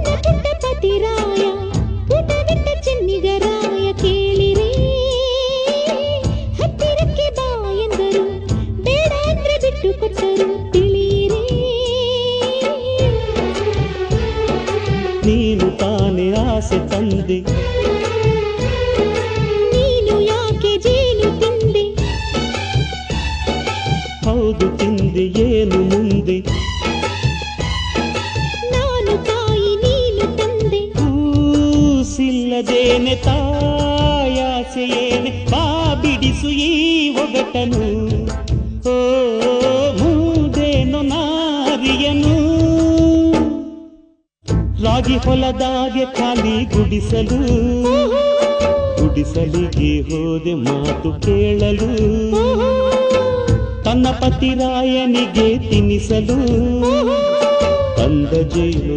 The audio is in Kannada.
ಪತಿರಾಯ ಪುಟವಿಟ್ಟ ಚೆನ್ನಿಗರಾಯ ಕೇಳಿರಿ ಹತ್ತಿರಕ್ಕೆ ಬಾ ಎಂದರು ಬೇಡ ಅಂದ್ರೆ ಬಿಟ್ಟು ಕೊಟ್ಟರು ತಿಳಿಯಿರಿ ನೀನು ತಾನೇ ಆಸೆ ತಂದೆ ನೀನು ಯಾಕೆ ಜೇನು ತಿಂದೆ ಹೌದು ತಿಂದೆ ಏನು ಮುಂದೆ ನಾನು ತಾಯಿ ನೀನು ತಂದೆ ಕೂಸಿಲ್ಲದೇನೆ ತಾಯಾಸೆಯೇನೆ ಬಾ ಬಿಡಿಸು ಈ ಒಗಟನು ಓ ಮೂದೇನು ನಾರಿಯನು ರಾಗಿ ಹೊಲದಾಗೆ ಖಾಲಿ ಗುಡಿಸಲು ಗುಡಿಸಲಿಗೆ ಹೋದೆ ಮಾತು ಕೇಳಲು ತನ್ನ ಪತಿರಾಯನಿಗೆ ತಿನ್ನಿಸಲು ತಂದ ಜೇನು